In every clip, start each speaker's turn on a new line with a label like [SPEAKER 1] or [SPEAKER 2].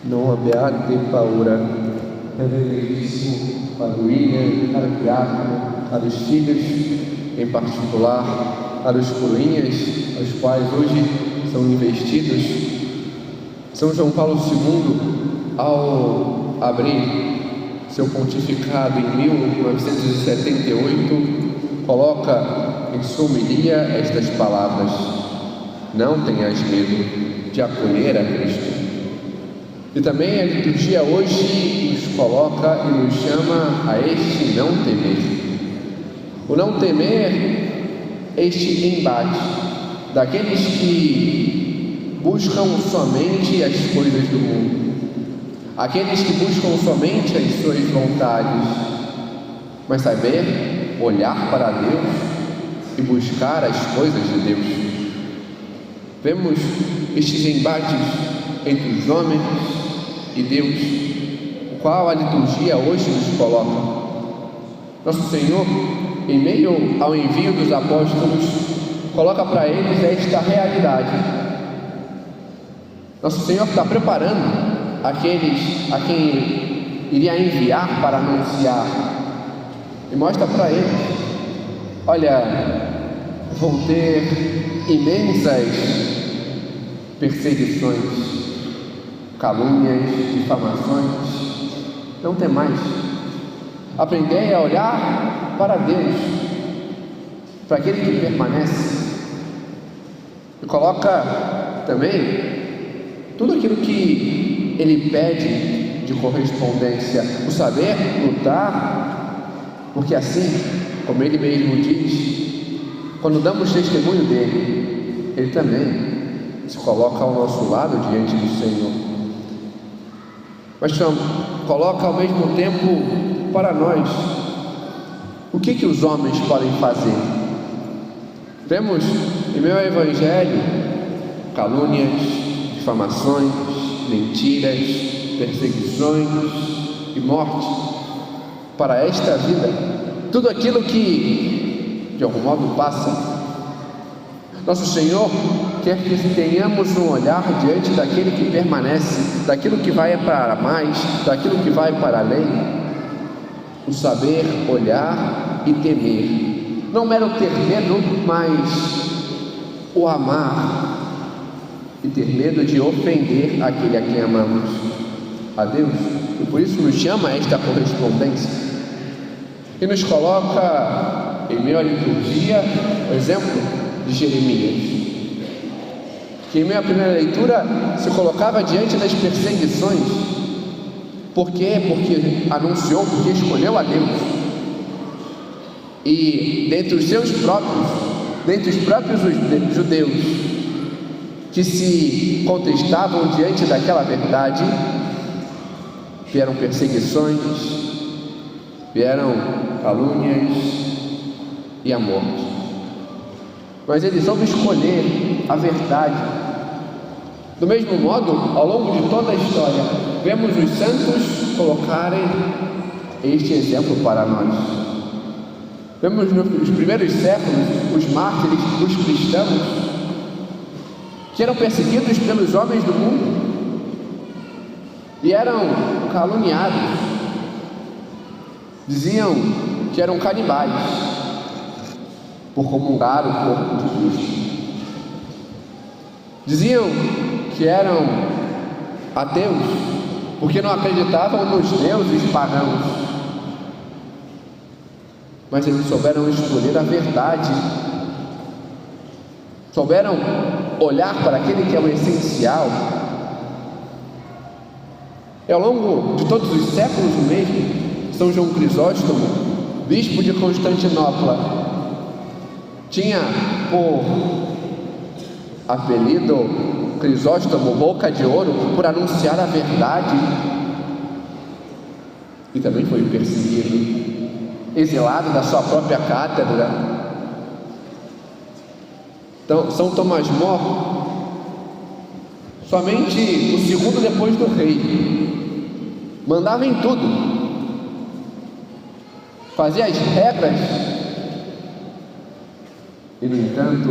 [SPEAKER 1] non abbiate paura. Reverendíssimo Padre William, caro diácono, caros filhos, em particular, caros coroinhas, aos quais hoje são investidos, São João Paulo II, ao abrir seu pontificado em 1978, coloca em sua homilia estas palavras: não tenhas medo de acolher a Cristo. E também a liturgia hoje nos coloca e nos chama a este não temer. O não temer, este embate daqueles que buscam somente as coisas do mundo, aqueles que buscam somente as suas vontades, mas saber olhar para Deus e buscar as coisas de Deus. Vemos estes embates entre os homens e Deus, o qual a liturgia hoje nos coloca. Nosso Senhor, em meio ao envio dos apóstolos, coloca para eles esta realidade. Nosso Senhor está preparando aqueles a quem iria enviar para anunciar, e mostra para eles: olha, vão ter imensas perseguições, calúnias, difamações. Não tem mais. Aprendei a olhar para Deus, para aquele que permanece, e coloca também tudo aquilo que Ele pede de correspondência, o saber lutar, porque assim, como Ele mesmo diz, quando damos testemunho dEle, Ele também se coloca ao nosso lado diante do Senhor. Mas coloca ao mesmo tempo para nós o que os homens podem fazer. Vemos em meu Evangelho calúnias, difamações, mentiras, perseguições e morte para esta vida. Tudo aquilo que de algum modo passa. Nosso Senhor quer que tenhamos um olhar diante daquele que permanece, daquilo que vai para mais, daquilo que vai para além. O saber olhar e temer. Não mero ter medo, mas o amar e ter medo de ofender aquele a quem amamos, a Deus. E por isso nos chama a esta correspondência. E nos coloca em meio à liturgia o exemplo de Jeremias, que em meio à primeira leitura se colocava diante das perseguições. Por quê? Porque anunciou, porque escolheu a Deus. E dentre os próprios judeus que se contestavam diante daquela verdade, vieram perseguições, vieram calúnias e a morte. Mas eles vão escolher a verdade. Do mesmo modo, ao longo de toda a história, vemos os santos colocarem este exemplo para nós. Vemos nos primeiros séculos os mártires, os cristãos, que eram perseguidos pelos homens do mundo e eram caluniados. Diziam que eram canibais por comungar o corpo de Cristo. Diziam que eram ateus porque não acreditavam nos deuses pagãos. Mas eles souberam escolher a verdade, souberam olhar para aquele que é o essencial. E ao longo de todos os séculos mesmo, São João Crisóstomo, bispo de Constantinopla, tinha por apelido Crisóstomo, boca de ouro, por anunciar a verdade. E também foi perseguido, exilado da sua própria cátedra. Então, São Tomás More, somente o segundo depois do rei, mandava em tudo, fazia as regras, e no entanto,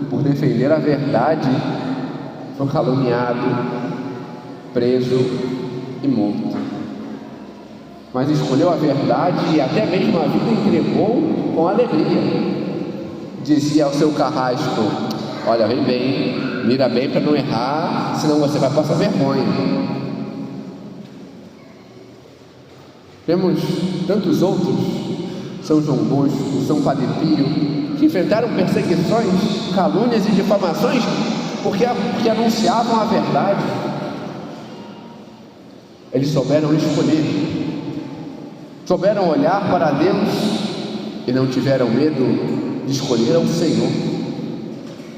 [SPEAKER 1] por defender a verdade, foi caluniado, preso e morto. Mas escolheu a verdade e até mesmo a vida entregou com alegria. Dizia ao seu carrasco: olha, vem bem, mira bem para não errar, senão você vai passar vergonha. Temos tantos outros, São João Bosco, São Padre Pio, que enfrentaram perseguições, calúnias e difamações porque anunciavam a verdade. Eles souberam escolher, souberam olhar para Deus e não tiveram medo de escolher ao Senhor.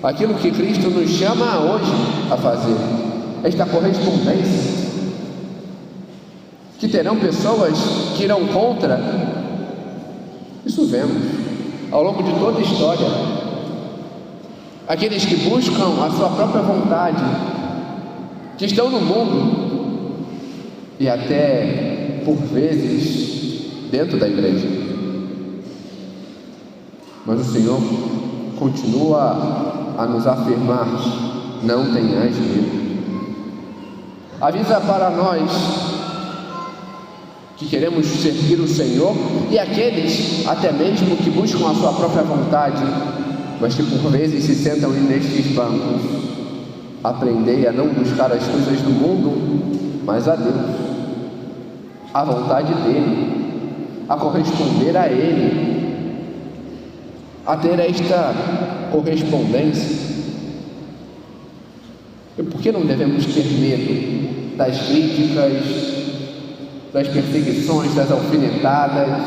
[SPEAKER 1] Aquilo que Cristo nos chama hoje a fazer, esta correspondência. Que terão pessoas que irão contra, isso vemos ao longo de toda a história. Aqueles que buscam a sua própria vontade, que estão no mundo e até, por vezes, dentro da igreja. Mas o Senhor continua a nos afirmar: não tenhais medo. Avisa para nós que queremos servir o Senhor e aqueles até mesmo que buscam a sua própria vontade, mas que por vezes se sentam nestes bancos. Aprendei a não buscar as coisas do mundo, mas a Deus, a vontade dEle, a corresponder a Ele, a ter esta correspondência. E por que não devemos ter medo das críticas, das perseguições, das alfinetadas?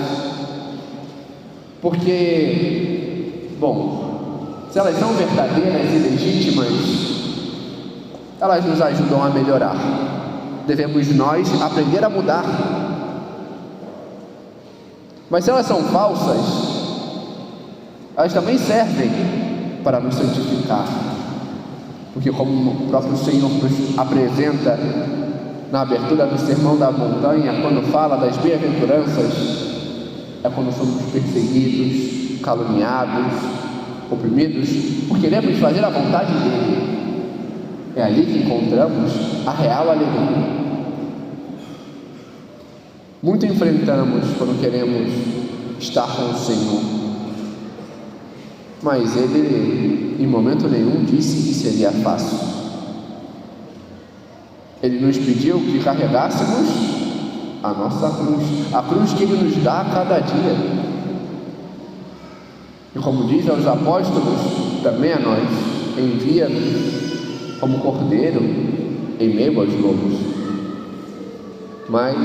[SPEAKER 1] Porque, bom, se elas são verdadeiras e legítimas, elas nos ajudam a melhorar. Devemos nós aprender a mudar. Mas se elas são falsas, elas também servem para nos santificar. Porque como o próprio Senhor nos apresenta na abertura do Sermão da Montanha, quando fala das bem-aventuranças, é quando somos perseguidos, caluniados, oprimidos, porque queremos fazer a vontade dEle. É ali que encontramos a real alegria. Muito enfrentamos quando queremos estar com o Senhor, mas Ele, em momento nenhum, disse que seria fácil. Ele nos pediu que carregássemos a nossa cruz, a cruz que Ele nos dá a cada dia. E como diz aos apóstolos, também a nós, envia-nos como cordeiro em meio aos lobos. Mas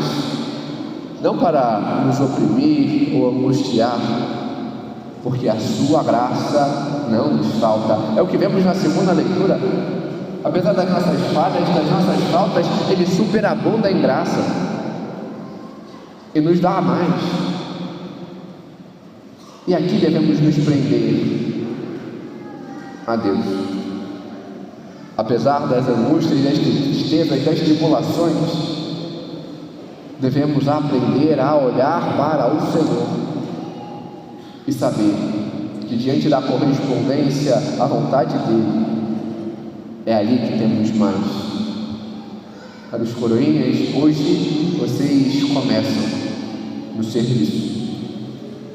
[SPEAKER 1] não para nos oprimir ou angustiar, porque a sua graça não nos falta. É o que vemos na segunda leitura. Apesar das nossas falhas, das nossas faltas, Ele superabunda em graça e nos dá a mais. E aqui devemos nos prender a Deus. Apesar das angústias, das tristezas, das tribulações, devemos aprender a olhar para o Senhor e saber que diante da correspondência à vontade dEle, é ali que temos mais. Para os coroinhas, hoje vocês começam no serviço,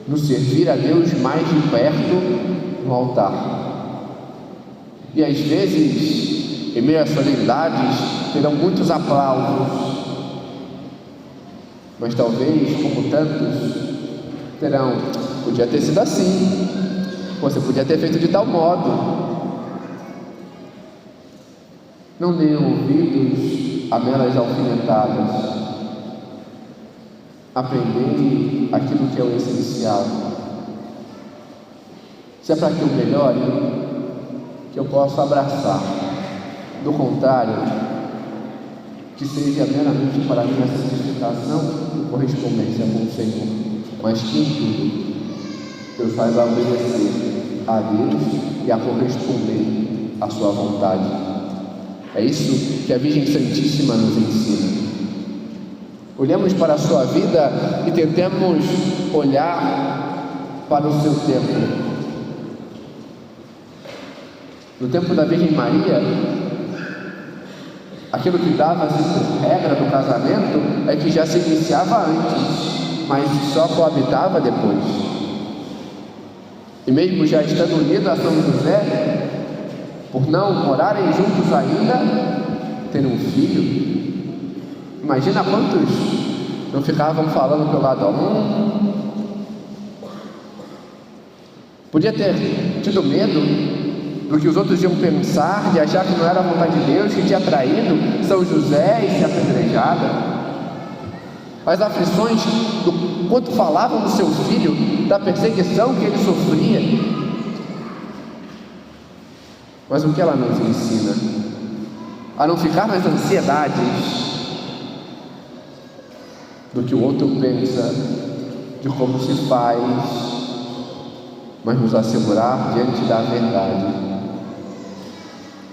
[SPEAKER 1] no servir a Deus mais de perto no altar. E às vezes, em meio às solenidades, terão muitos aplausos, mas talvez, como tantos, terão: podia ter sido assim, você podia ter feito de tal modo. Não deem ouvidos a meras alfinetadas. Aprendei aquilo que é o essencial. Se é para que eu melhore, que eu possa abraçar. Do contrário, que seja meramente para minha santificação e correspondência com o Senhor, mas que em tudo eu saiba obedecer a Deus e a corresponder à sua vontade. É isso que a Virgem Santíssima nos ensina. Olhemos para a sua vida e tentemos olhar para o seu tempo. No tempo da Virgem Maria, Aquilo que dava-se por regra do casamento é que já se iniciava antes, mas só coabitava depois. E mesmo já estando unido a São José, por não morarem juntos ainda, ter um filho. Imagina quantos não ficavam falando pelo lado Podia ter tido medo do que os outros iam pensar, de achar que não era a vontade de Deus, que tinha traído São José e se apedrejado. As aflições do quanto falavam do seu filho, da perseguição que ele sofria. Mas o que ela nos ensina? A não ficar nas ansiedades do que o outro pensa, de como se faz, mas nos assegurar diante da verdade.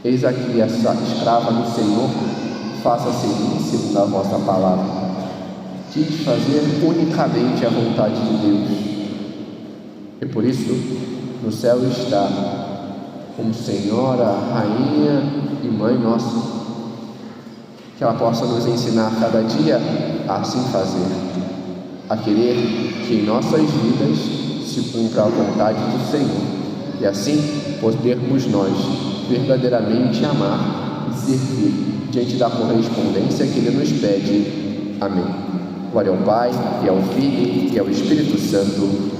[SPEAKER 1] Eis aqui essa escrava do Senhor, faça-se segundo a vossa palavra. Quis fazer unicamente a vontade de Deus, e por isso no céu está como Senhora, Rainha e Mãe nossa. Que ela possa nos ensinar cada dia a assim fazer, a querer que em nossas vidas se cumpra a vontade do Senhor, e assim podermos nós verdadeiramente amar e servir diante da correspondência que Ele nos pede. Amém. Glória ao Pai, e ao Filho, e ao Espírito Santo.